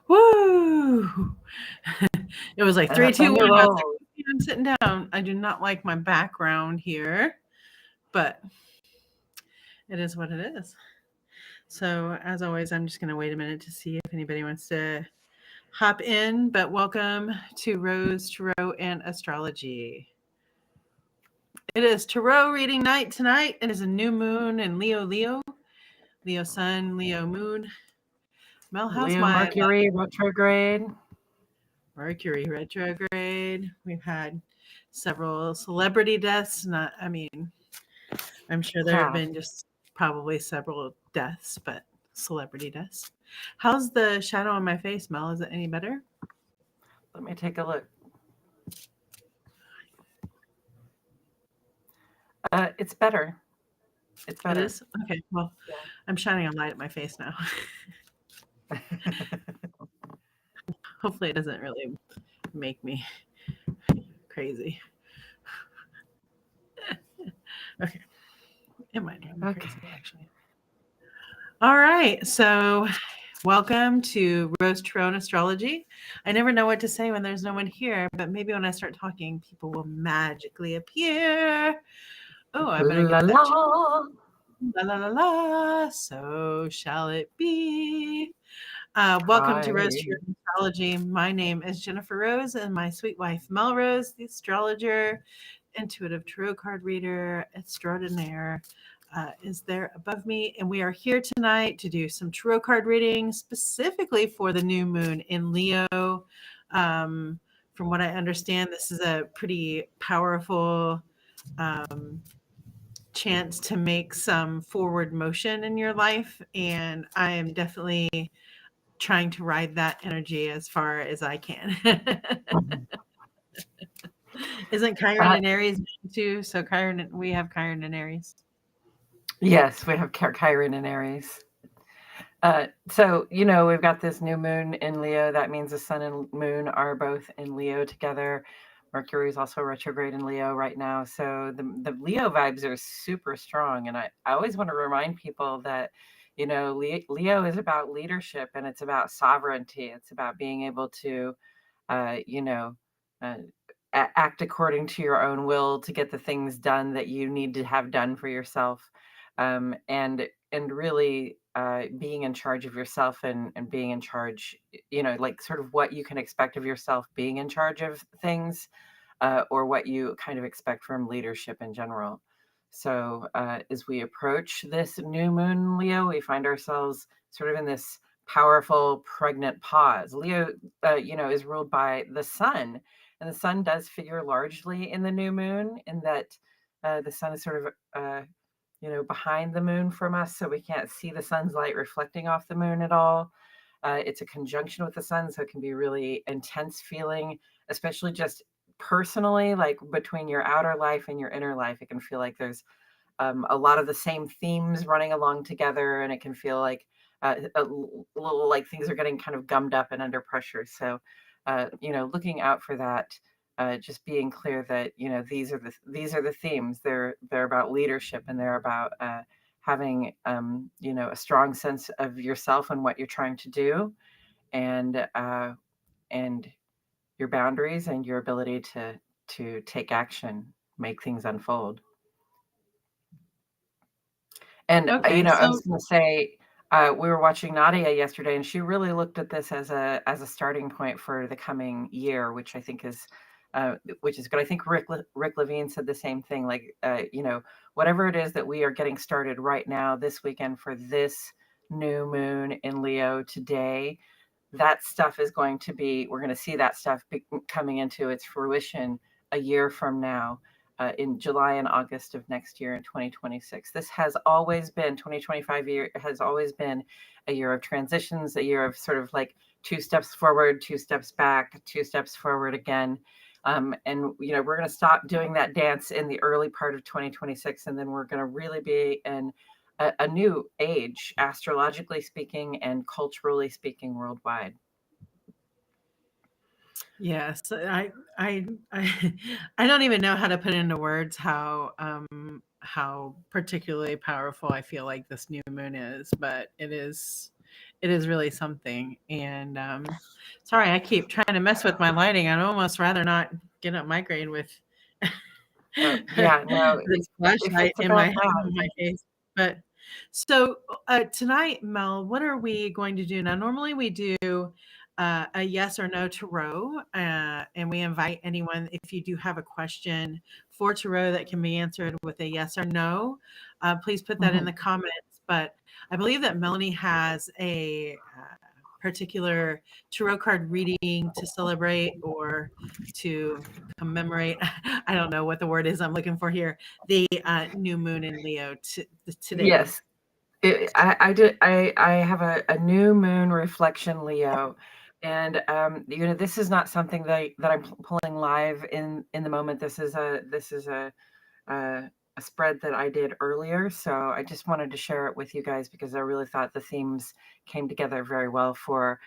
Woo! It was like And three, that's when two, you one. I was like, roll. "Okay, I'm sitting down." I do not like my background here, but it is what it is. So, as always, I'm just going to wait a minute to see if anybody wants to hop in. But welcome to Rose Tarot and Astrology. It is tarot reading night tonight. It is a new moon in Leo, Leo sun, Leo moon. Mel, how's Leo my Mercury retrograde. Mercury retrograde? We've had several celebrity deaths. Not, I mean, I'm sure there have Yeah. been just probably several deaths, but celebrity deaths. How's the shadow on my face, Mel? Is it any better? Let me take a look. It's better. It's It better. is? Okay. Well, I'm shining a light at my face now. Hopefully, it doesn't really make me crazy. Okay. It might drive me crazy, Okay. actually. All right. So, welcome to Rose Tarot Astrology. I never know what to say when there's no one here, but maybe when I start talking, people will magically appear. Oh, I better La get la. that check. La la la la. So shall it be. Welcome to Rose Hi. Tarot Astrology. My name is Jennifer Rose, and my sweet wife Mel Rose, the astrologer, intuitive tarot card reader extraordinaire, is there above me. And we are here tonight to do some tarot card reading specifically for the new moon in Leo. From what I understand, this is a pretty powerful um, chance to make some forward motion in your life. And I am definitely trying to ride that energy as far as I can. Isn't Chiron Uh, and Aries too? So Chiron, we have Chiron and Aries. yes, we have Chiron and Aries. So, we've got this new moon in Leo. That means the sun and moon are both in Leo together. Mercury is also retrograde in Leo right now. So the Leo vibes are super strong. And I always want to remind people that, Leo is about leadership and it's about sovereignty. It's about being able to, uh, you know, uh, act according to your own will to get the things done that you need to have done for yourself. And really being in charge of yourself and being in charge, like sort of what you can expect of yourself being in charge of things, or what you kind of expect from leadership in general. So as we approach this new moon, Leo, we find ourselves sort of in this powerful, pregnant pause. Leo, is ruled by the sun, and the sun does figure largely in the new moon, in that the sun is sort of behind the moon from us, so we can't see the sun's light reflecting off the moon at all. It's a conjunction with the sun, so it can be really intense feeling, especially just personally, like between your outer life and your inner life. It can feel like there's a lot of the same themes running along together, and it can feel like a little like things are getting kind of gummed up and under pressure. So, looking out for that. Just being clear that these are the themes. They're about leadership, and they're about having a strong sense of yourself and what you're trying to do, and your boundaries and your ability to take action, make things unfold. And Okay, I so was going to say, we were watching Nadia yesterday, and she really looked at this as a starting point for the coming year, which I think is which is good. I think Rick Levine said the same thing. Like, whatever it is that we are getting started right now this weekend for this new moon in Leo today, that stuff is going to be. We're going to see that stuff coming into its fruition a year from now. In July and August of next year in 2026. This has always been 2025 year has always been a year of transitions, a year of sort of like 2 steps forward, 2 steps back, 2 steps forward again. And we're going to stop doing that dance in the early part of 2026, and then we're going to really be in a new age, astrologically speaking and culturally speaking, worldwide. yes, I I don't even know how to put into words how particularly powerful I feel like this new moon is, but it is It is really something. And sorry, I keep trying to mess with my lighting. I'd almost rather not get a migraine with Yeah, no, this if flashlight it's in my about head on that, my face. But so tonight, Mel, what are we going to do? Now, normally we do a yes or no tarot, and we invite anyone, if you do have a question for tarot that can be answered with a yes or no, please put that in mhm. the comments. But I believe that Melanie has a particular tarot card reading to celebrate or to commemorate. I don't know what the word is I'm looking for here. The new moon in Leo today. Yes, I have a new moon reflection Leo, and this is not something that I'm pulling live in the moment. This is uh, a spread that I did earlier. So I just wanted to share it with you guys because I really thought the themes came together very well for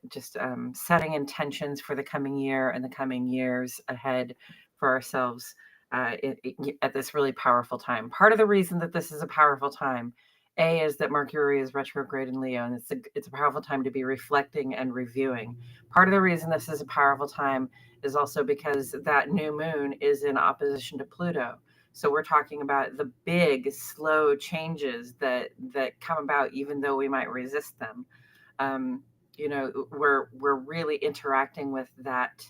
just setting intentions for the coming year and the coming years ahead for ourselves at this really powerful time. Part of the reason that this is a powerful time, A, is that Mercury is retrograde in Leo, and it's a powerful time to be reflecting and reviewing. Part of the reason this is a powerful time is also because that new moon is in opposition to Pluto. So we're talking about the big, slow changes that come about, even though we might resist them. Um, we're really interacting with that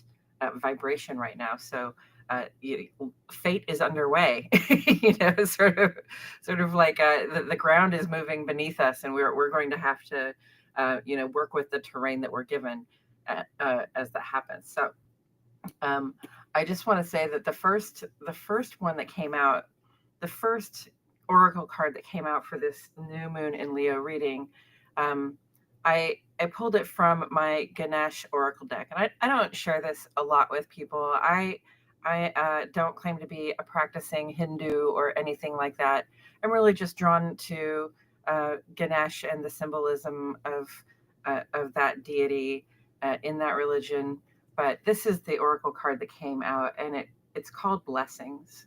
vibration right now. So fate is underway. Sort of like the ground is moving beneath us, and we're going to have to, work with the terrain that we're given as that happens. So um, I just want to say that the first one that came out, the first oracle card that came out for this new moon in Leo reading, um, I pulled it from my Ganesh oracle deck, and I don't share this a lot with people. I don't claim to be a practicing Hindu or anything like that. I'm really just drawn to Ganesh and the symbolism of that deity in that religion. But this is the oracle card that came out, and it's called Blessings.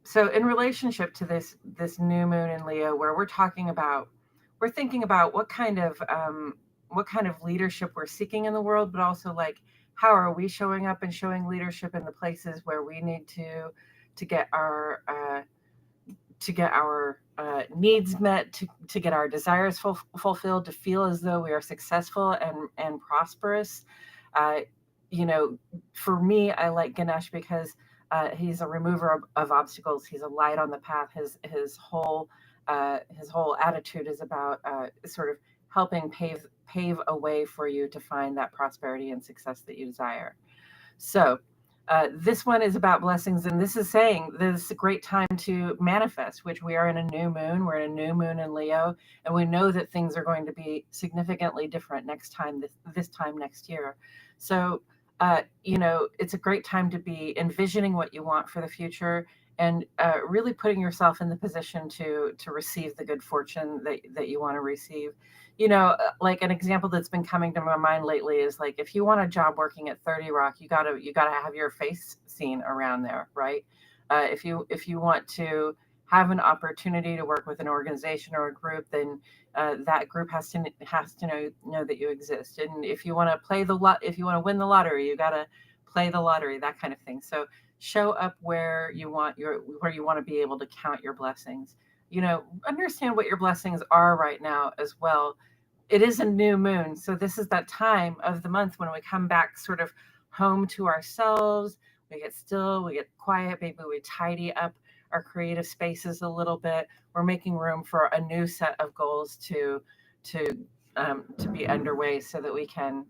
So in relationship to this new moon in Leo, where we're thinking about what kind of leadership we're seeking in the world, but also like how are we showing up and showing leadership in the places where we need to get our needs met, to get our desires fulfilled, to feel as though we are successful and prosperous. Uh, for me, I like Ganesh because he's a remover of obstacles. He's a light on the path. His whole attitude is about sort of helping pave a way for you to find that prosperity and success that you desire. So this one is about blessings, and this is saying this is a great time to manifest, which we are in a new moon. We're in a new moon in Leo, and we know that things are going to be significantly different next time, this time next year. So, it's a great time to be envisioning what you want for the future and really putting yourself in the position to receive the good fortune that you want to receive. Like an example that's been coming to my mind lately is like if you want a job working at 30 Rock, you gotta have your face seen around there, right? If you want to have an opportunity to work with an organization or a group, then that group has to know that you exist. And if you want to if you want to win the lottery, you gotta play the lottery, that kind of thing. So show up where you want to be able to count your blessings. Understand what your blessings are right now as well. It is a new moon, so this is that time of the month when we come back sort of home to ourselves. We get still, we get quiet, maybe we tidy up our creative spaces a little bit. We're making room for a new set of goals to be underway so that we can,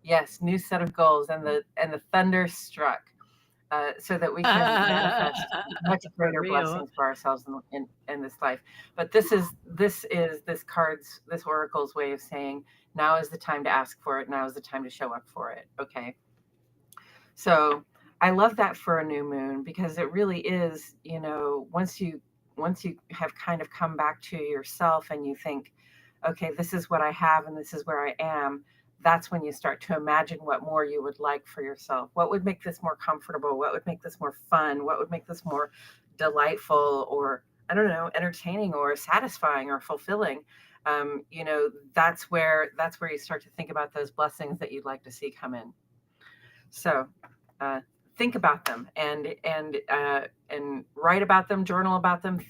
yes, new set of goals, and the thunder struck, so that we can manifest much For greater real. blessings for ourselves in this life. But this oracle's way of saying now is the time to ask for it. Now is the time to show up for it. Okay. So I love that for a new moon because it really is, once you have kind of come back to yourself and you think, okay, this is what I have and this is where I am, that's when you start to imagine what more you would like for yourself. What would make this more comfortable? What would make this more fun? What would make this more delightful or I don't know, entertaining or satisfying or fulfilling, that's where you start to think about those blessings that you'd like to see come in. So uh, think about them and write about them, journal about them,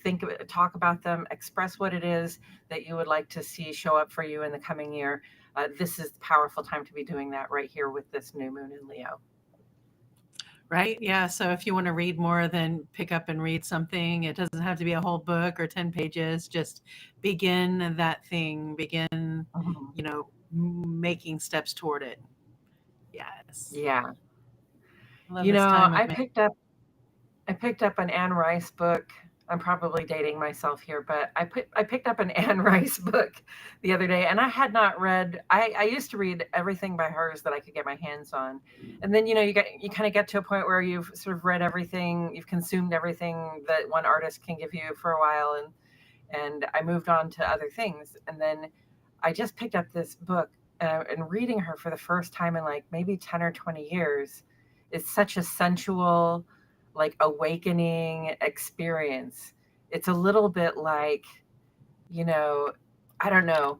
talk about them, express what it is that you would like to see show up for you in the coming year. This is the powerful time to be doing that right here with this new moon in Leo. Right. Yeah. So if you want to read more, then pick up and read something. It doesn't have to be a whole book or 10 pages. Just begin that thing, begin, making steps toward it. Yes. Yeah. I love this time of I picked up an Anne Rice book. I'm probably dating myself here, but I picked up an Anne Rice book the other day, and I had not read. I used to read everything by hers that I could get my hands on, and then you kind of get to a point where you've sort of read everything, you've consumed everything that one artist can give you for a while, and I moved on to other things, and then I just picked up this book, and reading her for the first time in like maybe 10 or 20 years is such a sensual, like awakening experience. It's a little bit like, I don't know.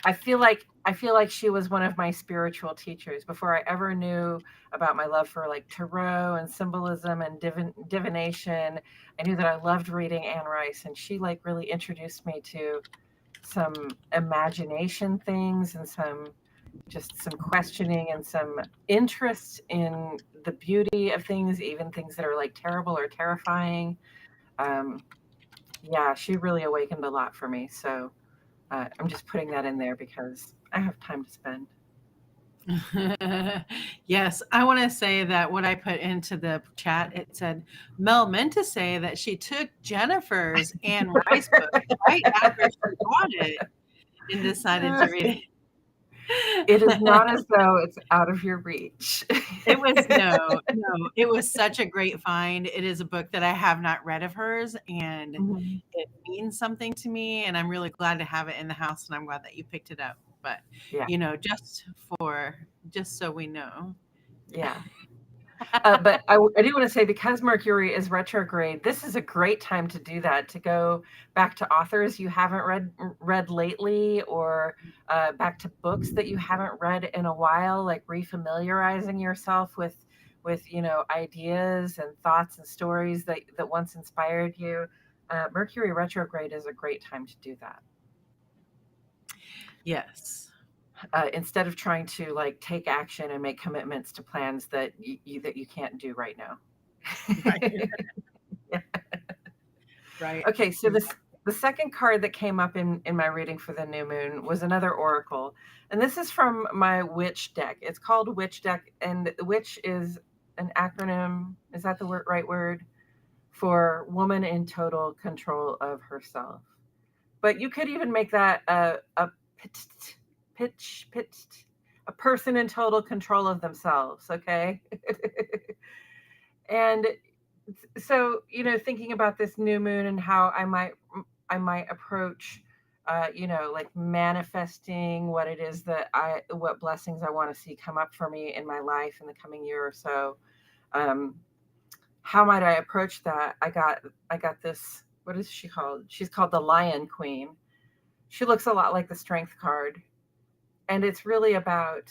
I feel like she was one of my spiritual teachers before I ever knew about my love for like tarot and symbolism and divination. I knew that I loved reading Anne Rice, and she like really introduced me to some imagination things and some questioning and some interest in the beauty of things, even things that are like terrible or terrifying. Yeah, she really awakened a lot for me. So I'm just putting that in there because I have time to spend. Yes, I want to say that what I put into the chat, it said Mel meant to say that she took Jennifer's Anne Rice book right after she bought it and decided to read it. It is not as though it's out of your reach. It was no, it was such a great find. It is a book that I have not read of hers, and Mhm. it means something to me, and I'm really glad to have it in the house, and I'm glad that you picked it up. But, Yeah, just so we know. yeah. But I do want to say, because Mercury is retrograde, this is a great time to do that, to go back to authors you haven't read lately, or back to books that you haven't read in a while, like refamiliarizing yourself with ideas and thoughts and stories that once inspired you. Mercury retrograde is a great time to do that. Yes. Instead of trying to like take action and make commitments to plans that you can't do right now. Right. Right. Okay, so the second card that came up in my reading for the new moon was another oracle, and this is from my witch deck. It's called Witch Deck, and witch is an acronym. Is that the right word for woman in total control of herself? But you could even make that a pitch, a person in total control of themselves. Okay. And so thinking about this new moon and how I might approach like manifesting what it is what blessings I want to see come up for me in my life in the coming year or so. How might I approach that? I got this, what is she called? She's called the Lion Queen. She looks a lot like the Strength card, and it's really about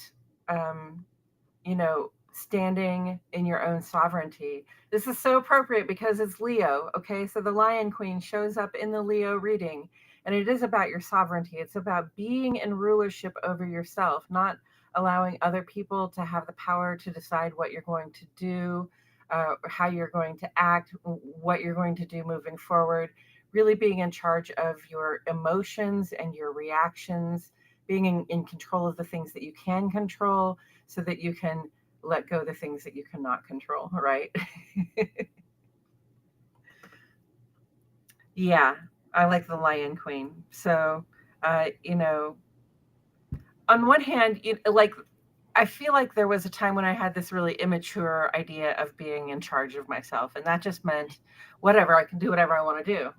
standing in your own sovereignty. This is so appropriate because it's Leo. Okay, so the Lion Queen shows up in the Leo reading, and it is about your sovereignty. It's about being in rulership over yourself, not allowing other people to have the power to decide what you're going to do, how you're going to act, what you're going to do moving forward. Really being in charge of your emotions and your reactions, being in control of the things that you can control, so that you can let go the things that you cannot control, right? Yeah, I like the Lion Queen. So, on one hand, I feel like there was a time when I had this really immature idea of being in charge of myself, and that just meant whatever, I can do whatever I want to do,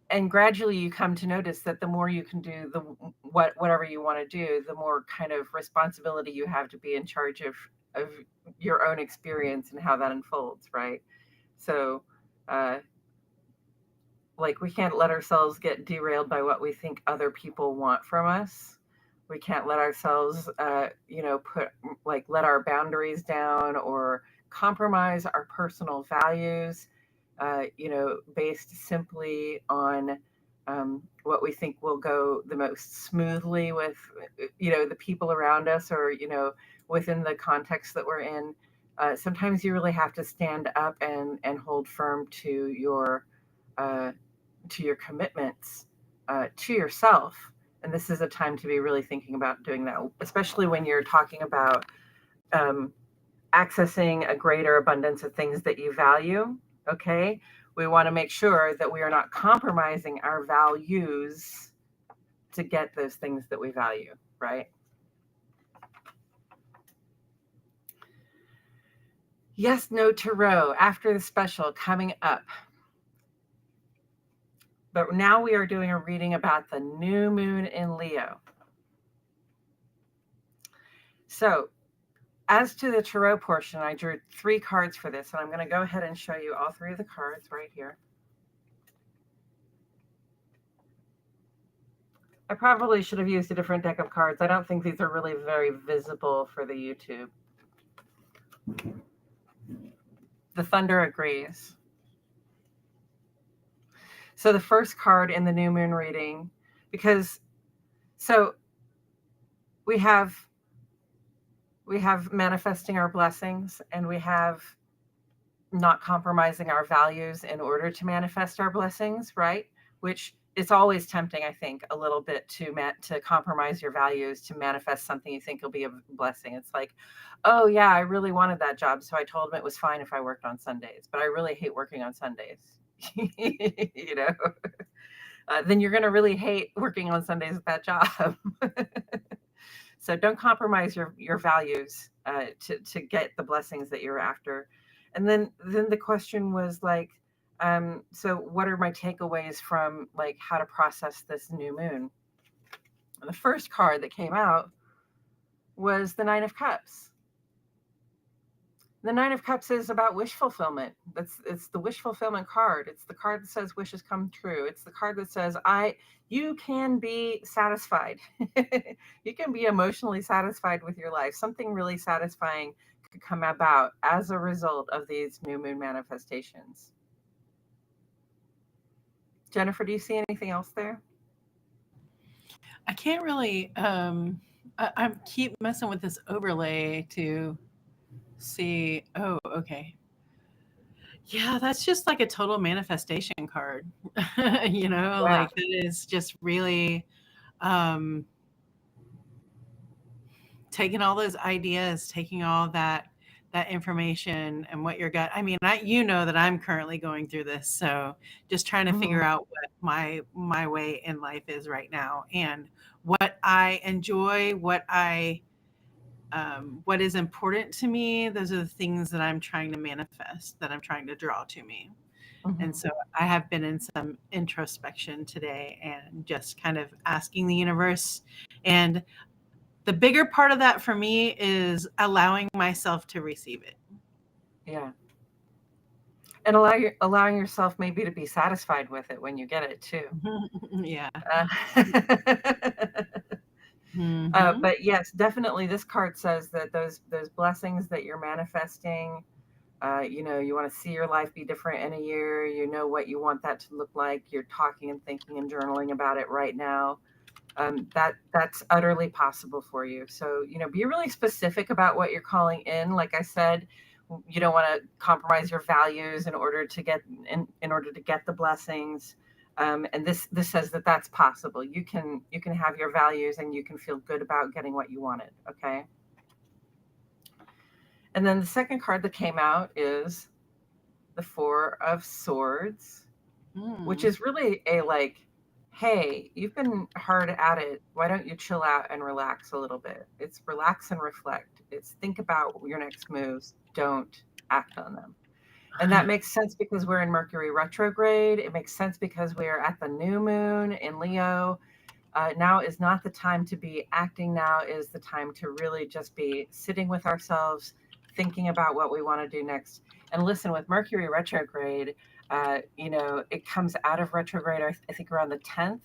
and gradually you come to notice that the more you can do whatever you want to do, the more kind of responsibility you have to be in charge of your own experience and how that unfolds, right? So like, we can't let ourselves get derailed by what we think other people want from us. We can't let ourselves, let our boundaries down or compromise our personal values, based simply on what we think will go the most smoothly with, the people around us, or, within the context that we're in. Sometimes you really have to stand up and hold firm uh, to your commitments, to yourself. And this is a time to be really thinking about doing that, especially when you're talking about um, accessing a greater abundance of things that you value. Okay. We want to make sure that we are not compromising our values to get those things that we value, right? Yes, no, tarot after the special coming up. But now we are doing a reading about the new moon in Leo. So, as to the tarot portion, I drew 3 cards for this, and I'm going to go ahead and show you all 3 of the cards right here. I probably should have used a different deck of cards. I don't think these are really very visible for the YouTube. The Thunder agrees. So the first card in the new moon reading, so we have manifesting our blessings, and we have not compromising our values in order to manifest our blessings, right? Which it's always tempting, I think, a little bit to compromise your values to manifest something you think will be a blessing. It's like, oh yeah, I really wanted that job, so I told him it was fine if I worked on Sundays, but I really hate working on Sundays. Then you're going to really hate working on Sundays at that job. So don't compromise your values to get the blessings that you're after. And then the question was like, so what are my takeaways from like how to process this new moon? And the first card that came out was the 9 of Cups. The 9 of Cups is about wish fulfillment. It's the wish fulfillment card. It's the card that says wishes come true. It's the card that says you can be satisfied. You can be emotionally satisfied with your life. Something really satisfying could come about as a result of these new moon manifestations. Jennifer, do you see anything else there? I can't really. I keep messing with this overlay to see. Oh, okay. Yeah, that's just like a total manifestation card. Yeah. Like that is just really taking all those ideas, taking all that information and what your gut. I mean, that I'm currently going through this, so just trying to figure out what my way in life is right now and what I enjoy, what is important to me. Those are the things that I'm trying to manifest, that I'm trying to draw to me. And so I have been in some introspection today and just kind of asking the universe. And the bigger part of that for me is allowing myself to receive it. Yeah. And allowing yourself maybe to be satisfied with it when you get it too. Yeah. But yes, definitely this card says that those blessings that you're manifesting, you want to see your life be different in a year. You know what you want that to look like. You're talking and thinking and journaling about it right now. That's utterly possible for you. So, be really specific about what you're calling in. Like I said, you don't want to compromise your values in order to get the blessings. And this says that that's possible. You can have your values and you can feel good about getting what you wanted. Okay. And then the second card that came out is the 4 of Swords, which is really a like, hey, you've been hard at it. Why don't you chill out and relax a little bit? It's relax and reflect. It's think about your next moves. Don't act on them. And that makes sense because we're in Mercury retrograde. It makes sense because we are at the new moon in Leo. Now is not the time to be acting. Now is the time to really just be sitting with ourselves, thinking about what we want to do next. And listen, with Mercury retrograde, It comes out of retrograde, I think, around the 10th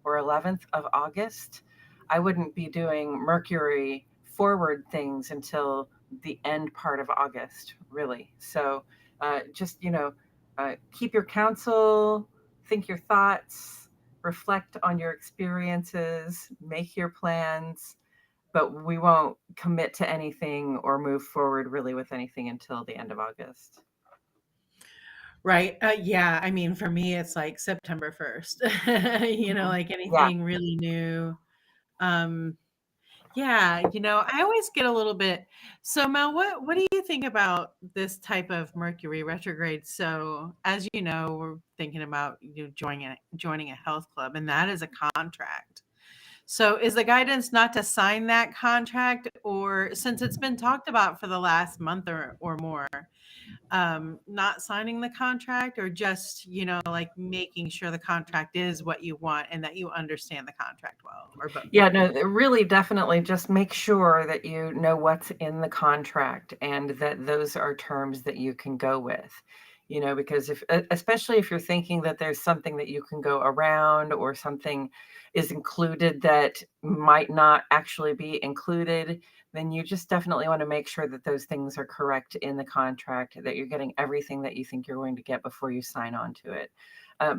or 11th of August. I wouldn't be doing Mercury forward things until the end part of August, really. So just, keep your counsel, think your thoughts, reflect on your experiences, make your plans, but we won't commit to anything or move forward really with anything until the end of August. Right. Yeah. I mean, for me, it's like September 1st, like Yeah. anything really new. Um, yeah, I always get a little bit. So Mel, what do you think about this type of Mercury retrograde? So as you know, we're thinking about joining a health club, and that is a contract. So is the guidance not to sign that contract, or since it's been talked about for the last month or more, not signing the contract, or just, like making sure the contract is what you want and that you understand the contract well, or both? Yeah, no, really definitely just make sure that you know what's in the contract and that those are terms that you can go with. Because especially if you're thinking that there's something that you can go around or something is included that might not actually be included, then you just definitely want to make sure that those things are correct in the contract, that you're getting everything that you think you're going to get before you sign on to it.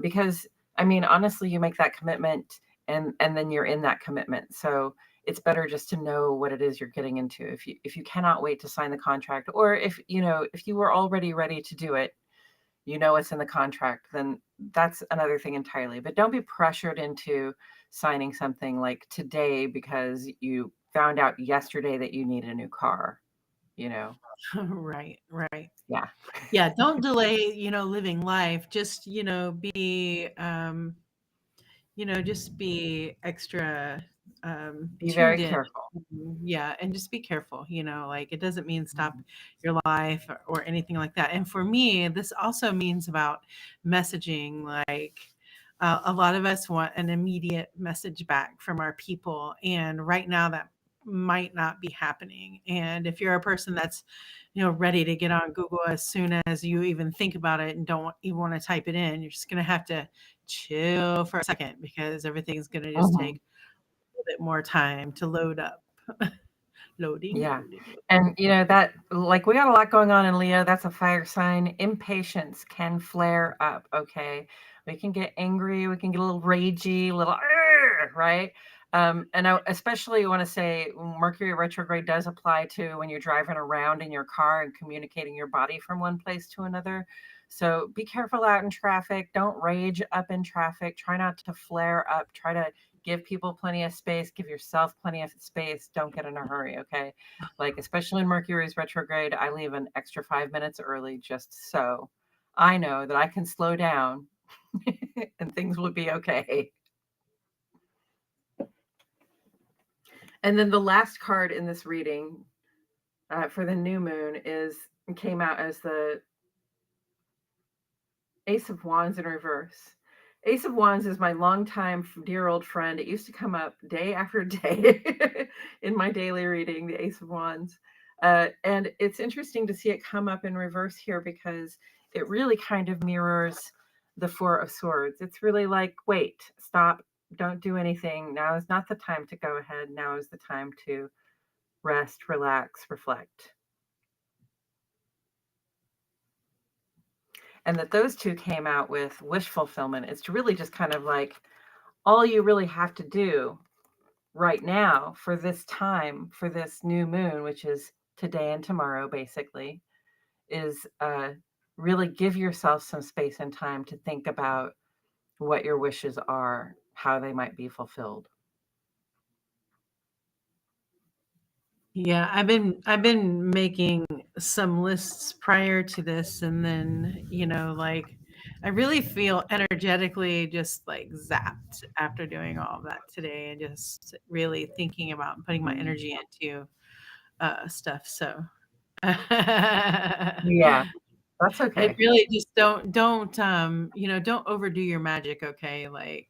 Because, I mean, honestly, you make that commitment and then you're in that commitment. So it's better just to know what it is you're getting into. If you cannot wait to sign the contract, or if you were already ready to do it, it's in the contract, then that's another thing entirely. But don't be pressured into signing something like today because you found out yesterday that you need a new car. Right, right. Yeah. Yeah, don't delay, living life. Just, just be extra Be very tuned in. careful. Yeah, and just be careful, like it doesn't mean stop your life or anything like that. And for me, this also means about messaging. Like a lot of us want an immediate message back from our people, and right now that might not be happening. And if you're a person that's ready to get on Google as soon as you even think about it and don't even want to type it in, you're just going to have to chill for a second, because everything's going to just Mhm. take a little bit more time to load up. Loading, Yeah. loading, loading. And that, like, we got a lot going on in Leo. That's a fire sign. Impatience can flare up. Okay. We can get angry. We can get a little ragey, a little, right? And I especially want to say Mercury retrograde does apply to when you're driving around in your car and communicating your body from one place to another. So be careful out in traffic. Don't rage up in traffic. Try not to flare up. Try to give people plenty of space. Give yourself plenty of space. Don't get in a hurry. Okay. Like, especially in Mercury's retrograde, I leave an extra 5 minutes early just so I know that I can slow down and things will be okay. And then the last card in this reading for the new moon came out as the Ace of Wands in reverse. Ace of Wands is my longtime dear old friend. It used to come up day after day in my daily reading, the Ace of Wands. And it's interesting to see it come up in reverse here because it really kind of mirrors the Four of Swords. It's really like, wait, stop, don't do anything. Now is not the time to go ahead. Now is the time to rest, relax, reflect. And that those two came out with wish fulfillment. It's really just kind of like all you really have to do right now for this time, for this new moon, which is today and tomorrow, basically, is really give yourself some space and time to think about what your wishes are, how they might be fulfilled. Yeah, I've been making some lists prior to this, and then, like I really feel energetically just like zapped after doing all of that today, and just really thinking about putting my energy into stuff. So Yeah, that's it okay. really just don't overdo your magic, okay? Like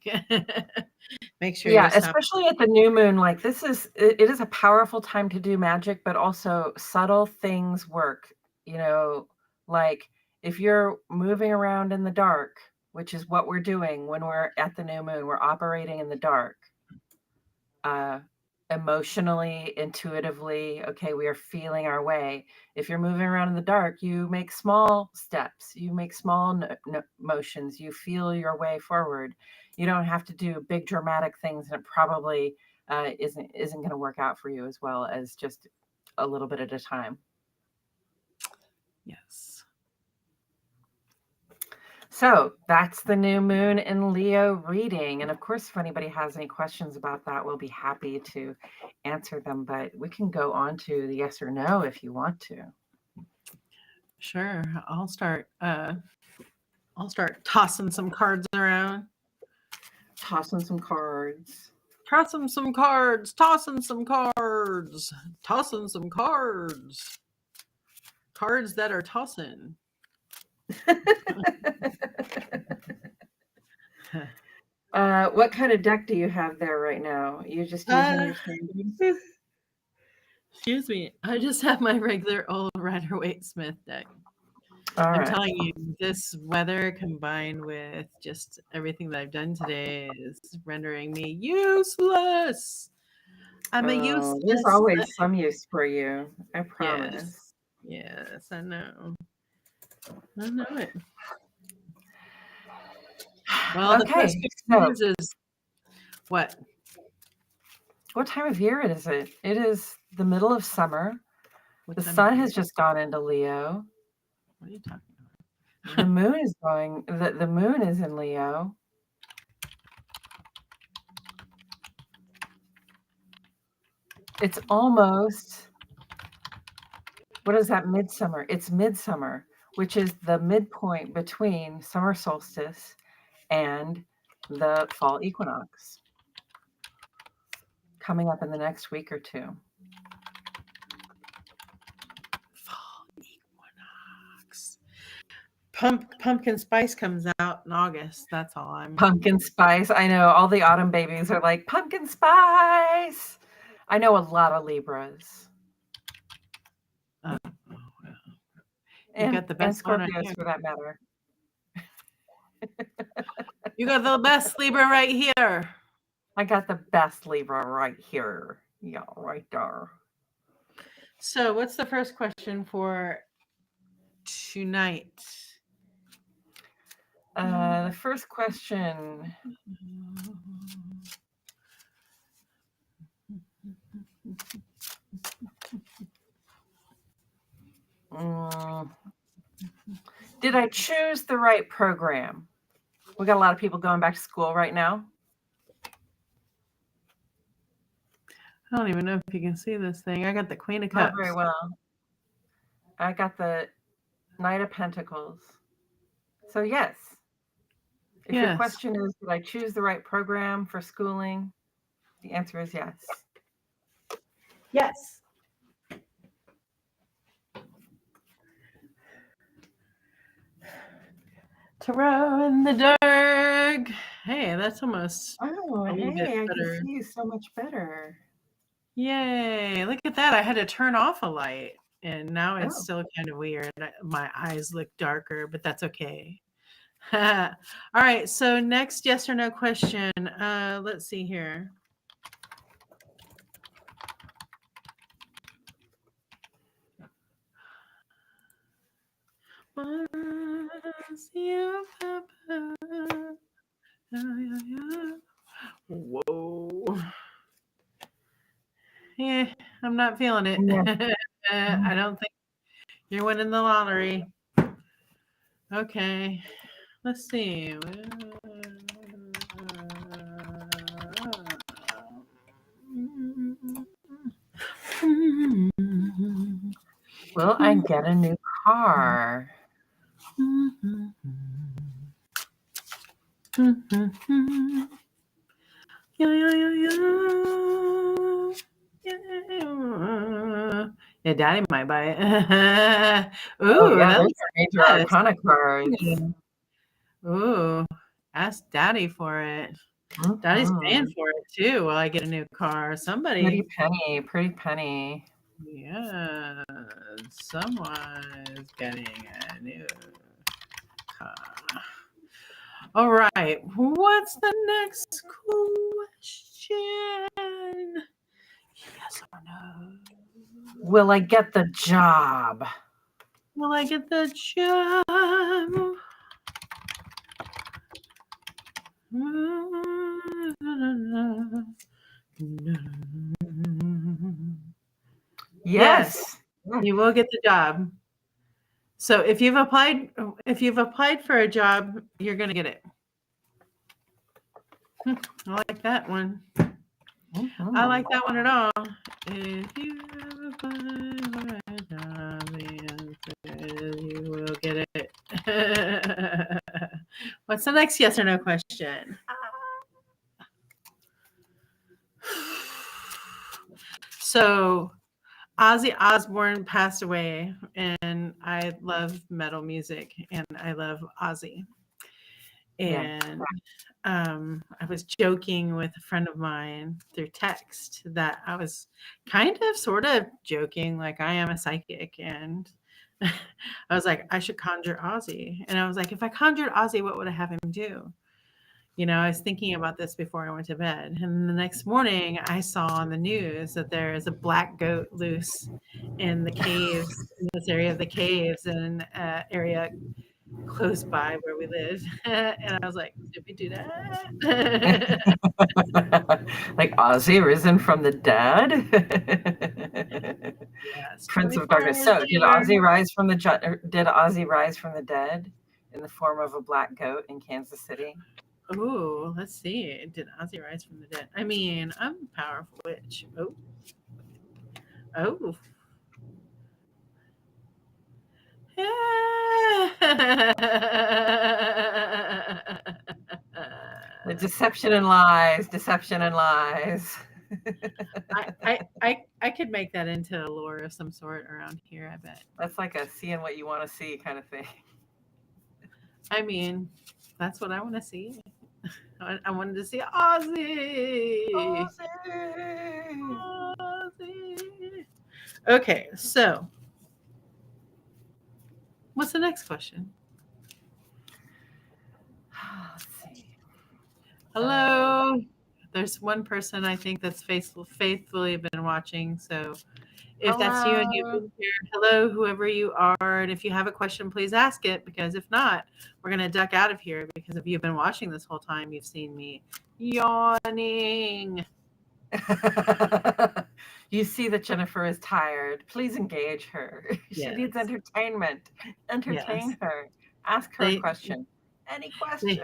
make sure Yeah, you're stopping. especially at the new moon, like it is a powerful time to do magic, but also subtle things work, like if you're moving around in the dark, which is what we're doing when we're at the new moon, we're operating in the dark. Emotionally, intuitively, okay, we are feeling our way. If you're moving around in the dark, you make small steps, you make small motions, you feel your way forward. You don't have to do big dramatic things, and it probably isn't going to work out for you as well as just a little bit at a time. Yes. So that's the new moon in Leo reading. And of course, if anybody has any questions about that, we'll be happy to answer them. But we can go on to the yes or no if you want to. Sure. I'll start tossing some cards around. Tossing some cards. Tossing some cards. Tossing some cards. Tossing some cards. Cards that are tossing. What kind of deck do you have there right now? You just using your standard? Excuse me. I just have my regular old Rider-Waite-Smith deck. I'm telling you, this weather combined with just everything that I've done today is rendering me useless. I'm a useless. There's always some use for you. I promise. Yes, I know. I know it. Well, the first news is what? What time of year is it? It is the middle of summer. The sun has just gone into Leo. What are you talking about? The moon is going. The moon is in Leo. It's almost. What is that? Midsummer. It's midsummer, which is the midpoint between summer solstice and the fall equinox, coming up in the next week or two. Fall equinox. Pumpkin spice comes out in August. That's all I'm. Pumpkin spice. I know all the autumn babies are like pumpkin spice. I know a lot of Libras. Oh, well. You got the best and Scorpios for that matter. You got the best Libra right here. I got the best Libra right here. Yeah, right there. So what's the first question for tonight? The first question. Did I choose the right program? We got a lot of people going back to school right now. I don't even know if you can see this thing. I got the Queen of Cups. Not very well. I got the Knight of Pentacles. So yes. If your question is, did I choose the right program for schooling? The answer is yes. Yes. Tarot in the dark. Hey, that's almost. Oh, hey, I can see you so much better. Yay. Look at that. I had to turn off a light, and now it's still kind of weird. My eyes look darker, but that's okay. All right. So next yes or no question. Let's see here. Whoa. Yeah, I'm not feeling it. I don't think you're winning the lottery. Okay. Let's see. Will I get a new car? Yeah, Daddy might buy it. Ooh, oh, yeah, those are major arcana cards. Ooh, ask Daddy for it. Daddy's paying for it too. Will I get a new car? Somebody. Pretty penny. Yeah, someone is getting a new All right. What's the next question? Yes or no? Will I get the job? Will I get the job? Yes, you will get the job. So if you've applied for a job, you're going to get it. I like that one. Mm-hmm. I like that one at all. If you have applied for a job, the answer is you will get it. What's the next yes or no question? So Ozzy Osbourne passed away, and I love metal music, and I love Ozzy. And I was joking with a friend of mine through text that I was kind of sort of joking, like I am a psychic, and I was like, I should conjure Ozzy. And I was like, if I conjured Ozzy, what would I have him do? You know, I was thinking about this before I went to bed. And the next morning, I saw on the news that there is a black goat loose in the caves, in this area of the caves, and area close by where we live. And I was like, did we do that? Like Ozzy risen from the dead? Yes. Prince of Darkness. So did Ozzy rise from the dead in the form of a black goat in Kansas City? Oh, let's see. Did Ozzy rise from the dead? I mean, I'm a powerful witch. Oh. The deception and lies. I could make that into a lore of some sort around here, I bet. That's like a seeing what you want to see kind of thing. I mean, that's what I want to see. I wanted to see Ozzy. Ozzy. Okay, so what's the next question? Let's see. Hello. There's one person I think that's faithfully been watching. So if that's you and you've been here, hello, whoever you are. And if you have a question, please ask it, because if not, we're going to duck out of here, because if you've been watching this whole time, you've seen me yawning. You see that Jennifer is tired. Please engage her. She needs entertainment. Entertain her. Ask her a question. Any question.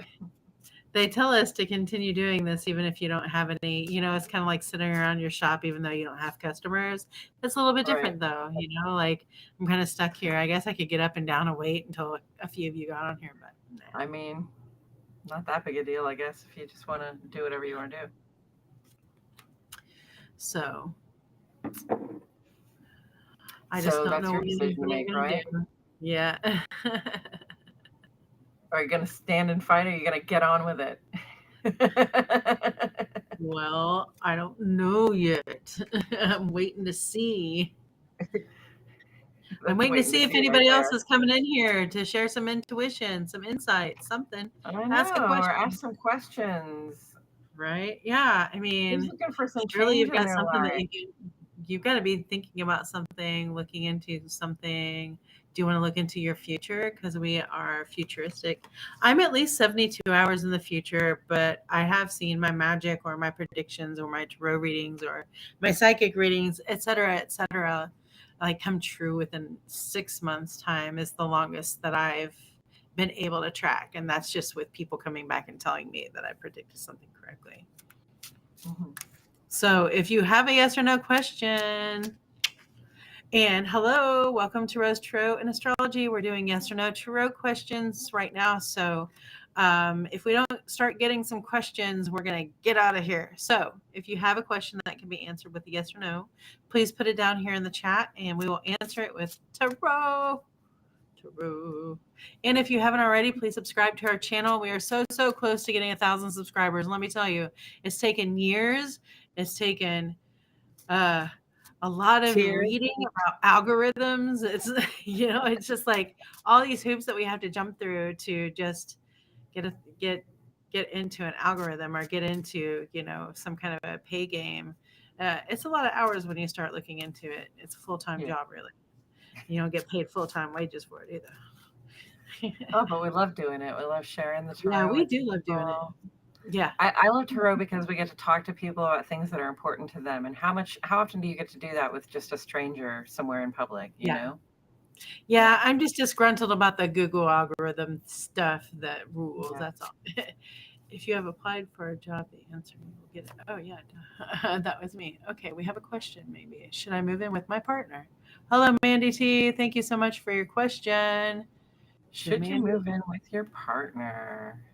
They tell us to continue doing this even if you don't have any, you know, it's kind of like sitting around your shop even though you don't have customers. It's a little bit different though, you know, like I'm kind of stuck here. I guess I could get up and down and wait until a few of you got on here, but nah. I mean, not that big a deal, I guess, if you just want to do whatever you want to do. So I just don't know what your decision to make, right? Yeah. Are you going to stand and fight, or are you going to get on with it? Well, I don't know yet. I'm waiting to see. I'm waiting to see if anybody else is coming in here to share some intuition, some insight, something. I know, ask a question. Or ask some questions. Right? Yeah. I mean, who's looking for some really, change you've got in something life? that you've got to be thinking about something, looking into something. Do you want to look into your future? Because we are futuristic. I'm at least 72 hours in the future, but I have seen my magic or my predictions or my tarot readings or my psychic readings, et cetera, like come true within 6 months' time is the longest that I've been able to track. And that's just with people coming back and telling me that I predicted something correctly. Mm-hmm. So if you have a yes or no question, and hello, welcome to Rose Tarot and Astrology. We're doing yes or no tarot questions right now. So if we don't start getting some questions, we're going to get out of here. So if you have a question that can be answered with a yes or no, please put it down here in the chat and we will answer it with tarot. And if you haven't already, please subscribe to our channel. We are so close to getting 1,000 subscribers. Let me tell you, it's taken years. It's taken a lot of Cheers. reading about algorithms. It's it's just like all these hoops that we have to jump through to just get a, get into an algorithm or get into some kind of a pay game. It's a lot of hours when you start looking into it. It's a full-time Yeah. job, really. You don't get paid full-time wages for it either. Oh, but we love doing it. We love sharing the tarot. Yeah, we with do love doing it. people. Yeah. I love tarot because we get to talk to people about things that are important to them. And how often do you get to do that with just a stranger somewhere in public, you Yeah. know? Yeah, I'm just disgruntled about the Google algorithm stuff, that rules. Yeah. That's all. If you have applied for a job, the answer you will get it. Oh yeah, that was me. Okay, we have a question. Maybe should I move in with my partner? Hello, Mandy T. Thank you so much for your question. Should you move in with your partner?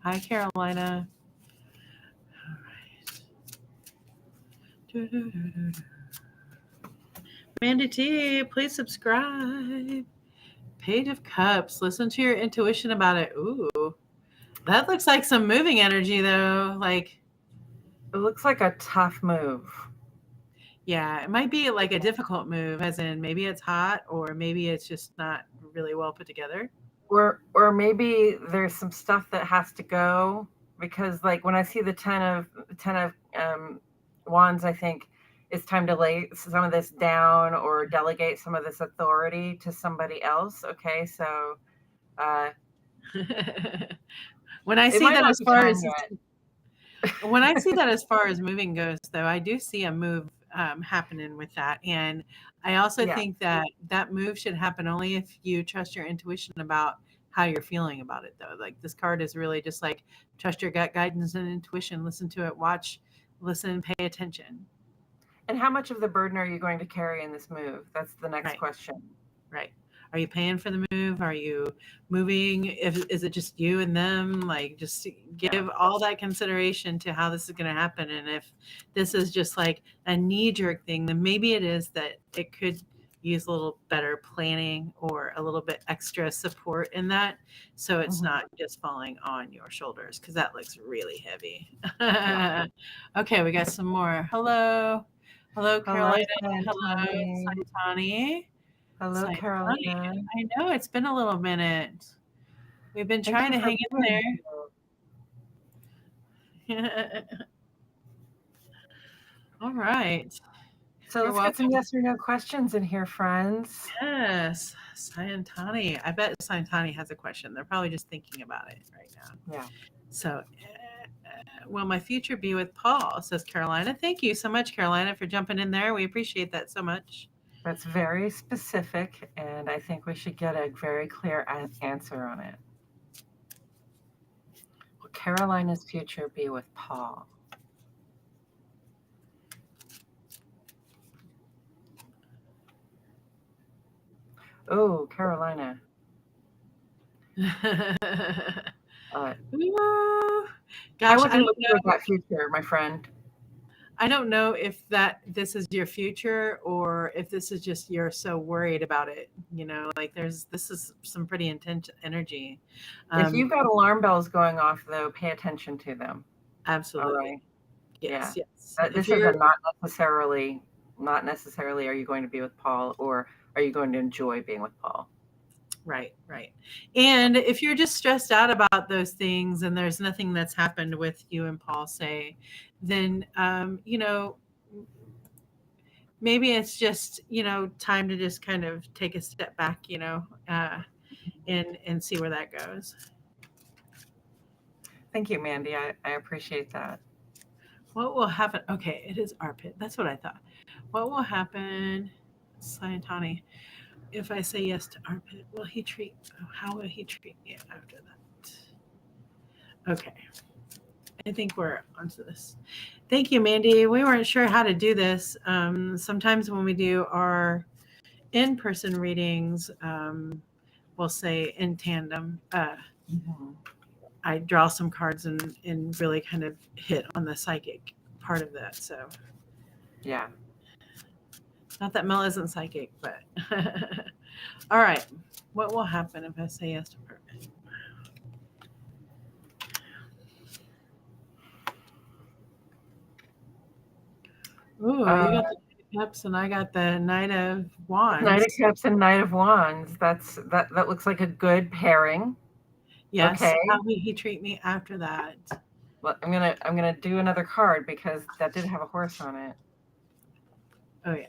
Hi, Carolina. All right. Mandy T, please subscribe. Page of Cups. Listen to your intuition about it. Ooh, that looks like some moving energy, though. Like, it looks like a tough move. Yeah, it might be like a difficult move, as in maybe it's hot or maybe it's just not really well put together. Or maybe there's some stuff that has to go, because like when I see the 10 of wands, I think it's time to lay some of this down or delegate some of this authority to somebody else. Okay, so When I it see might that not as be far time as yet. when I see that as far as moving goes, though, I do see a move happening with that, and I also Yeah. think that that move should happen only if you trust your intuition about how you're feeling about it. Though, like this card is really just like trust your gut guidance and intuition. Listen to it, watch, listen, pay attention. And how much of the burden are you going to carry in this move? That's the next Right. question. Right. Are you paying for the move? Are you moving? Is it just you and them? Like, just give all that consideration to how this is going to happen. And if this is just like a knee jerk thing, then maybe it is that it could use a little better planning or a little bit extra support in that. So it's not just falling on your shoulders, because that looks really heavy. Yeah. Okay, we got some more. Hello. Hello, Carolina. Hello, Santani. Saitani. Hello, Carolina. I know it's been a little minute. We've been Thank trying you to for hang being in there. All right. So You're let's get some welcome. yes or no questions in here, friends. Yes, Scientani. I bet Scientani has a question. They're probably just thinking about it right now. Yeah. So, will my future be with Paul? Says Carolina. Thank you so much, Carolina, for jumping in there. We appreciate that so much. That's very specific, and I think we should get a very clear answer on it. Will Carolina's future be with Paul? Oh, Carolina. Ooh, I gosh, I wouldn't don't look know. for that future, my friend. I don't know if this is your future or if this is just you're so worried about it. Like this is some pretty intense energy. If you've got alarm bells going off, though, pay attention to them. Absolutely. All right. Yes. Yeah. Yes. This is a not necessarily are you going to be with Paul, or are you going to enjoy being with Paul? Right. And if you're just stressed out about those things and there's nothing that's happened with you and Paul, say, then, maybe it's just, time to just kind of take a step back, and see where that goes. Thank you, Mandy. I appreciate that. What will happen? Okay, it is armpit. That's what I thought. What will happen, Scientani, if I say yes to armpit? How will he treat me after that? Okay. I think we're onto this. Thank you, Mandy. We weren't sure how to do this. Sometimes when we do our in-person readings, we'll say in tandem. I draw some cards and really kind of hit on the psychic part of that. So, yeah. Not that Mel isn't psychic, but all right. What will happen if I say yes to purpose? Ooh, you got Cups, and I got the Knight of Knight of Wands. Cups and Knight of Wands. That looks like a good pairing. Yes. Okay. How will he treat me after that? Well, I'm gonna do another card because that did have a horse on it. Oh yeah.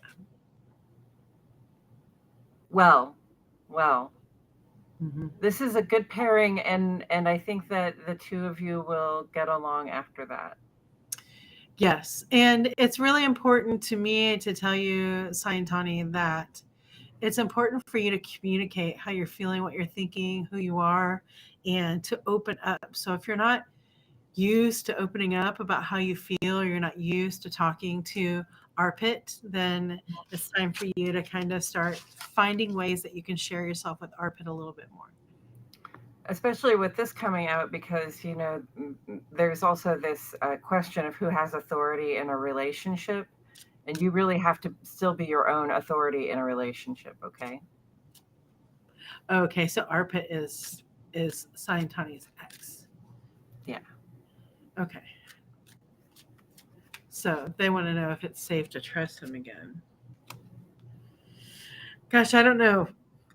Well, Hmm. this is a good pairing, and I think that the two of you will get along after that. Yes, and it's really important to me to tell you, Sayantani, that it's important for you to communicate how you're feeling, what you're thinking, who you are, and to open up. So if you're not used to opening up about how you feel, or you're not used to talking to Arpit, then it's time for you to kind of start finding ways that you can share yourself with Arpit a little bit more. Especially with this coming out, because there's also this question of who has authority in a relationship, and you really have to still be your own authority in a relationship. Okay. Okay, so Arpit is Sayantani's ex. Yeah. Okay. So they want to know if it's safe to trust him again. Gosh, I don't know.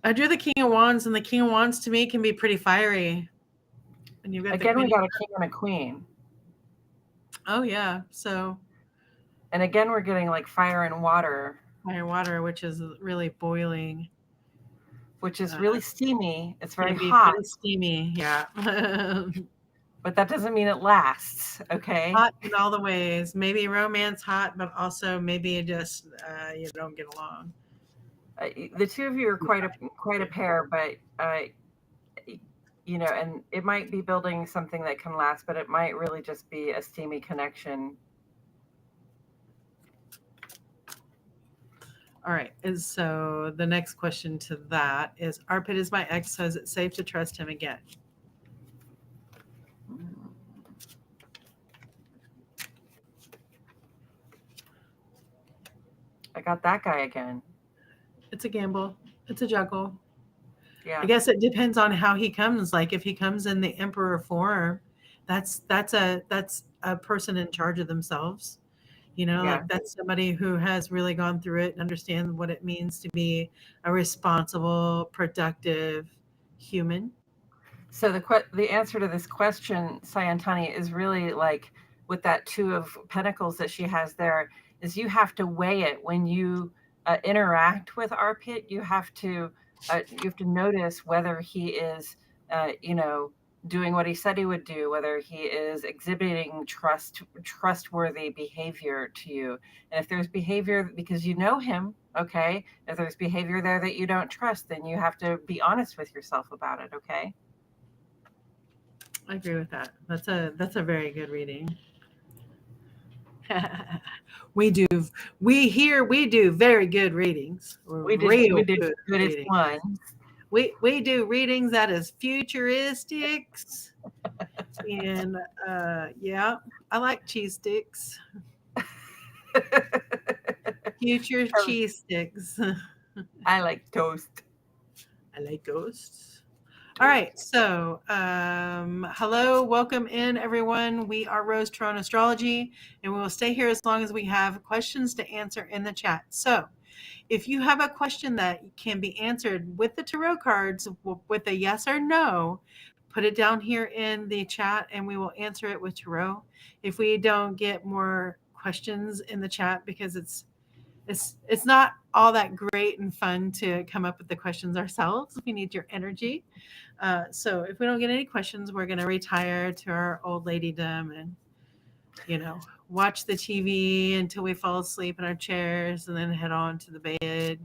I drew the King of Wands, and the King of Wands to me can be pretty fiery. And you've got the Again, we Queen. got a king and a queen, Oh yeah, so and again we're getting like fire and water, fire water, which is really boiling, which is uh, really steamy. It's very can be hot, pretty steamy. Yeah, but that doesn't mean it lasts. Okay. hot in all the ways. Maybe romance hot, but also maybe just you don't get along. The two of you are quite a pair, but and it might be building something that can last, but it might really just be a steamy connection. All right, and so the next question to that is: Arpit is my ex, so is it safe to trust him again? I got that guy again. It's a gamble. It's a juggle. Yeah. I guess it depends on how he comes. Like if he comes in the emperor form, that's a person in charge of themselves. Yeah. Like that's somebody who has really gone through it and understands what it means to be a responsible, productive human. So the answer to this question, Sayantani, is really like with that two of pentacles that she has there, is you have to weigh it when you interact with Arpit. You have to notice whether he is, doing what he said he would do, whether he is exhibiting trustworthy behavior to you, and if there's behavior because you know him. Okay, if there's behavior there that you don't trust, then you have to be honest with yourself about it. Okay. I agree with that. That's a very good reading. we do we do very good readings. We Real did good good as readings. one. We do readings that is futuristics. And yeah, I like cheese sticks. Future cheese sticks. I like toast. I like ghosts. All right, so hello, welcome in everyone. We are Rose Throne Astrology, and we will stay here as long as we have questions to answer in the chat. So if you have a question that can be answered with the tarot cards with a yes or no, put it down here in the chat and we will answer it with tarot. If we don't get more questions in the chat, because it's not all that great and fun to come up with the questions ourselves. We need your energy. So if we don't get any questions, we're going to retire to our old ladydom and watch the TV until we fall asleep in our chairs and then head on to the bed.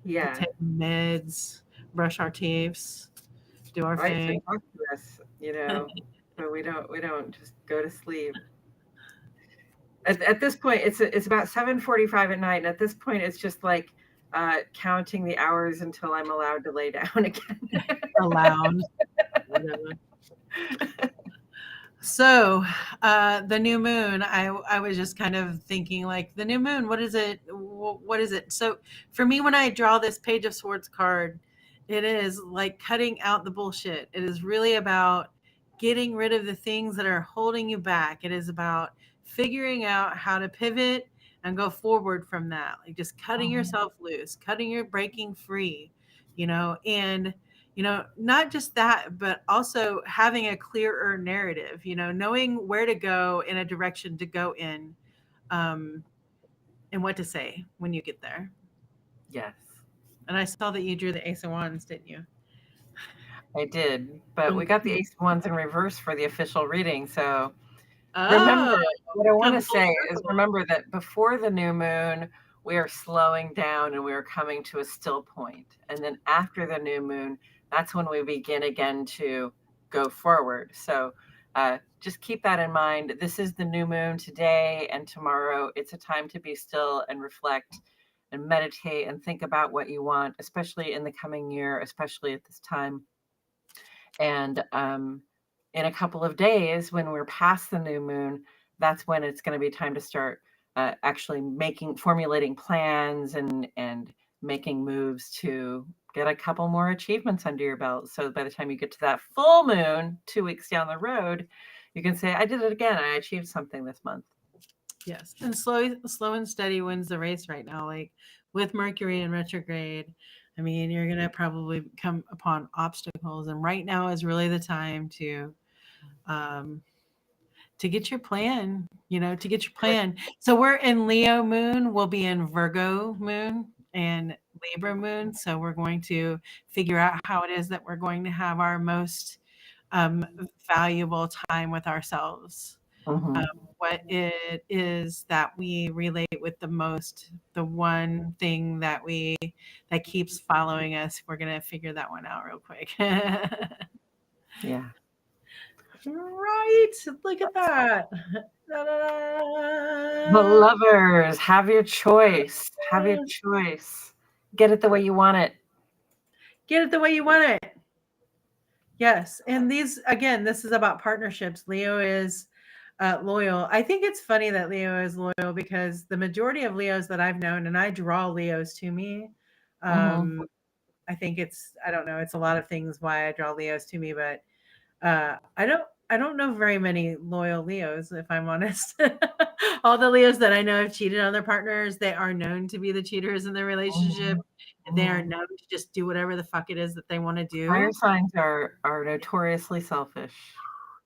Yeah. Take meds, brush our teeth, do our Right. So thing. talk to us, so we don't just go to sleep. At this point, it's about 7:45 at night, and at this point, it's just like counting the hours until I'm allowed to lay down again. Allowed. So the new moon, I was just kind of thinking like the new moon, what is it? What is it? So for me, when I draw this Page of Swords card, it is like cutting out the bullshit. It is really about getting rid of the things that are holding you back. It is about figuring out how to pivot, and go forward from that. Like just cutting yourself loose, breaking free, and not just that, but also having a clearer narrative, knowing where to go in a direction to go in, um, and what to say when you get there. Yes. And I saw that you drew the Ace of Wands, didn't you? I did, but we got the Ace of Wands in reverse for the official reading. So remember, Oh, what I want come to full say is circle. remember that before the new moon, we are slowing down and we are coming to a still point. And then after the new moon, that's when we begin again to go forward. So just keep that in mind. This is the new moon today and tomorrow. It's a time to be still and reflect and meditate and think about what you want, especially in the coming year, especially at this time. And in a couple of days, when we're past the new moon, that's when it's going to be time to start actually formulating plans and making moves to get a couple more achievements under your belt. So by the time you get to that full moon, 2 weeks down the road, you can say, I did it again. I achieved something this month. Yes. And slow and steady wins the race right now. Like with Mercury in retrograde, I mean, you're going to probably come upon obstacles. And right now is really the time um, to get your plan, to get your plan. So we're in Leo moon, we'll be in Virgo moon and Libra moon. So we're going to figure out how it is that we're going to have our most valuable time with ourselves. Mm-hmm. What it is that we relate with the most, the one thing that keeps following us. We're gonna figure that one out real quick. Yeah. Right. Look at that. The lovers, have your choice. Have your choice. Get it the way you want it. Get it the way you want it. Yes. And this is about partnerships. Leo is loyal. I think it's funny that Leo is loyal because the majority of Leos that I've known, and I draw Leos to me. Mm-hmm. I think I don't know, it's a lot of things why I draw Leos to me, but I don't know very many loyal Leos, if I'm honest. All the Leos that I know have cheated on their partners. They are known to be the cheaters in their relationship. They are known to just do whatever the fuck it is that they want to Fire do. signs are notoriously selfish.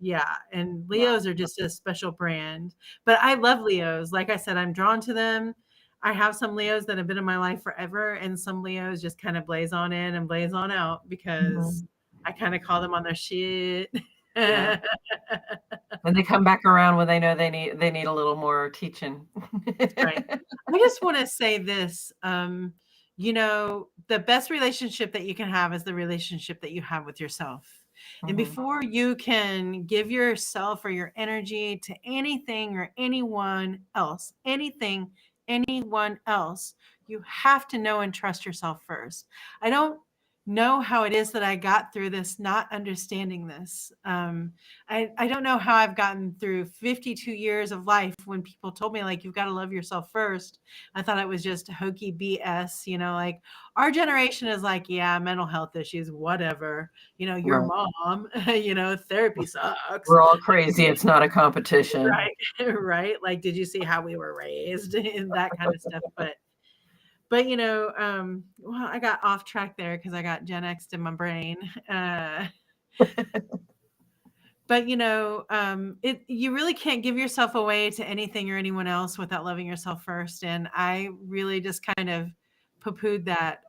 Yeah, and Yeah. Leos are just a special brand. But I love Leos. Like I said, I'm drawn to them. I have some Leos that have been in my life forever, and some Leos just kind of blaze on in and blaze on out because I kind of call them on their shit. Yeah. And they come back around when they know they need a little more teaching. Right. I just want to say this. The best relationship that you can have is the relationship that you have with yourself. And before you can give yourself or your energy to anything or anyone else, you have to know and trust yourself first. I don't know how it is that I got through this, not understanding this. I don't know how I've gotten through 52 years of life when people told me, like, you've got to love yourself first. I thought it was just hokey BS, like our generation is like, yeah, mental health issues, whatever, your mom, therapy sucks. We're all crazy. It's not a competition. Right. Right. Like, did you see how we were raised and that kind of stuff? But well, I got off track there because I got Gen X in my brain. But you really can't give yourself away to anything or anyone else without loving yourself first. And I really just kind of poo-pooed that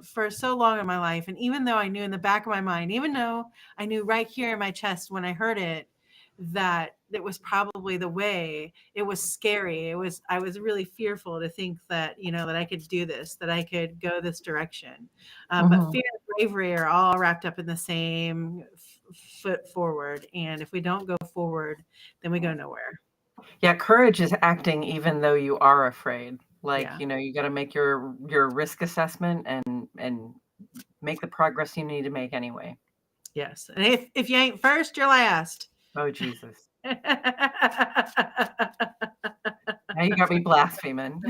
for so long in my life. And even though I knew in the back of my mind, even though I knew right here in my chest when I heard it, that it was probably the way, it was scary. I was really fearful to think that, that I could do this, that I could go this direction. But fear and bravery are all wrapped up in the same foot forward. And if we don't go forward, then we go nowhere. Yeah. Courage is acting even though you are afraid. Like, you got to make your risk assessment and make the progress you need to make anyway. Yes. And if you ain't first, you're last. Oh, Jesus. Now you got me blaspheming.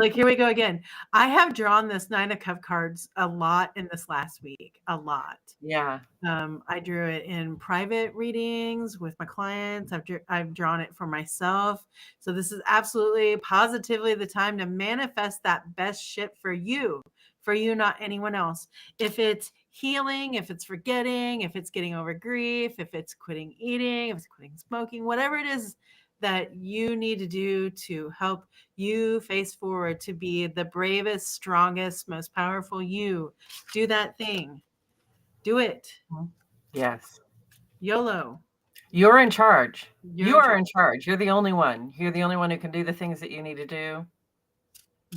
Like, here we go again. I have drawn this 9 of Cup cards a lot in this last week, a lot. Yeah. I drew it in private readings with my clients. I've drawn it for myself. So this is absolutely positively the time to manifest that best shit for you, not anyone else. If it's healing, if it's forgetting, if it's getting over grief, if it's quitting eating, if it's quitting smoking, whatever it is that you need to do to help you face forward to be the bravest, strongest, most powerful you, do that thing. Do it. Yes. YOLO. You're in charge. You're You are in charge. You're the only one. You're the only one who can do the things that you need to do.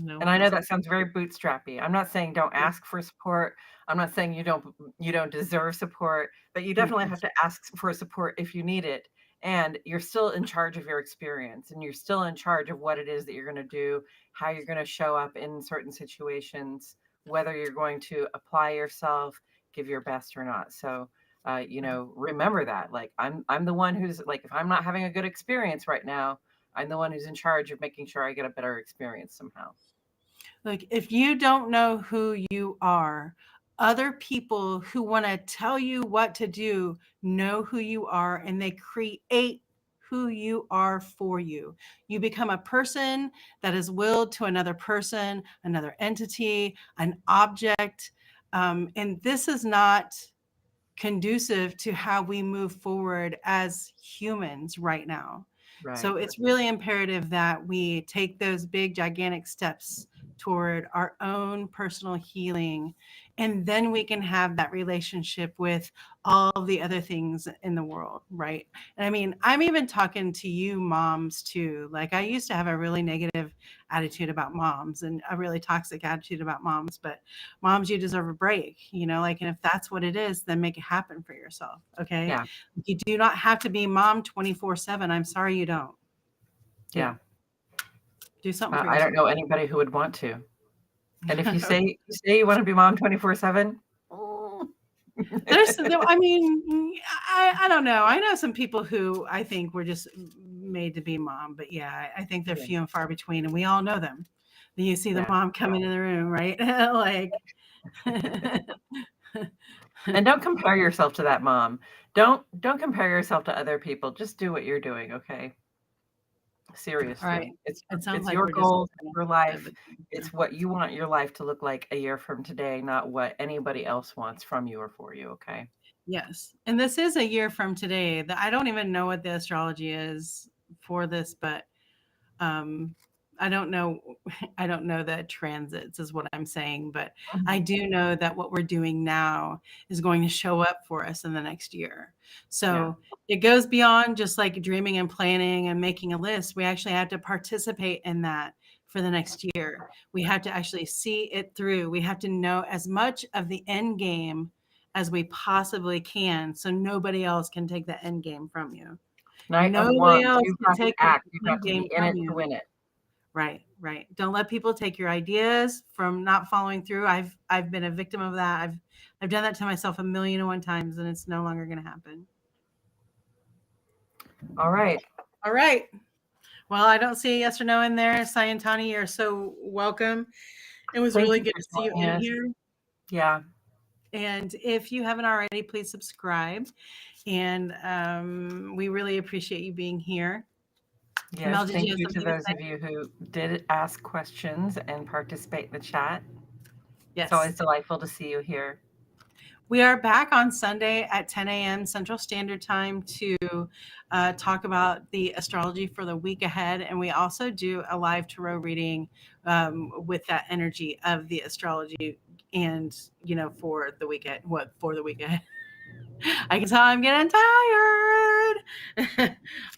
No And I know that sounds very bootstrappy. I'm not saying don't ask for support. I'm not saying you don't deserve support, but you definitely have to ask for support if you need it. And you're still in charge of your experience, and you're still in charge of what it is that you're going to do, how you're going to show up in certain situations, whether you're going to apply yourself, give your best or not. So, remember that. Like I'm the one who's like, if I'm not having a good experience right now, I'm the one who's in charge of making sure I get a better experience somehow. Like, if you don't know who you are, other people who want to tell you what to do know who you are, and they create who you are for you. You become a person that is willed to another person, another entity, an object. And this is not conducive to how we move forward as humans right now. Right. So it's really imperative that we take those big, gigantic steps toward our own personal healing. And then we can have that relationship with all the other things in the world, right? And I mean, I'm even talking to you moms too. Like, I used to have a really negative attitude about moms and a really toxic attitude about moms, but moms, you deserve a break, like, and if that's what it is, then make it happen for yourself. Okay. Yeah. You do not have to be mom 24/7. I'm sorry you don't. Yeah. Do something for I yourself. don't know anybody who would want to. And if you say you want to be mom 24/7, I mean, I don't know. I know some people who I think were just made to be mom, but yeah, I think they're few and far between, and we all know them. You see the mom come into the room, right? Like, and don't compare yourself to that mom. Don't compare yourself to other people. Just do what you're doing, okay? Seriously. Right. It's like your goals, your life. Yeah. It's what you want your life to look like a year from today, not what anybody else wants from you or for you, okay? Yes. And this is a year from today. I don't even know what the astrology is for this, but I don't know the transits is what I'm saying, but I do know that what we're doing now is going to show up for us in the next year. So it goes beyond just like dreaming and planning and making a list. We actually have to participate in that for the next year. We have to actually see it through. We have to know as much of the end game as we possibly can, so nobody else can take the end game from you. Knight of Wands, you've got to act. You've got to be in it to win it. Right. Don't let people take your ideas from not following through. I've been a victim of that. I've done that to myself 1,000,001 times, and it's no longer going to happen. All right. Well, I don't see a yes or no in there. Sayantani, you're so welcome. It was really good to see you in here. Yeah. And if you haven't already, please subscribe. And we really appreciate you being here. Yes, Mel, thank you to those of you who did ask questions and participate in the chat. Yes. It's always delightful to see you here. We are back on Sunday at 10 a.m. Central Standard Time to talk about the astrology for the week ahead. And we also do a live tarot reading with that energy of the astrology and, for the weekend. For the weekend? I can tell I'm getting tired.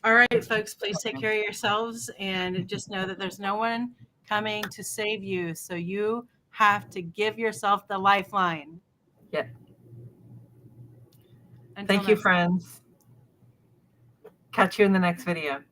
All right, folks, please take care of yourselves and just know that there's no one coming to save you. So you have to give yourself the lifeline. Yeah. Thank you, friends. Catch you in the next video.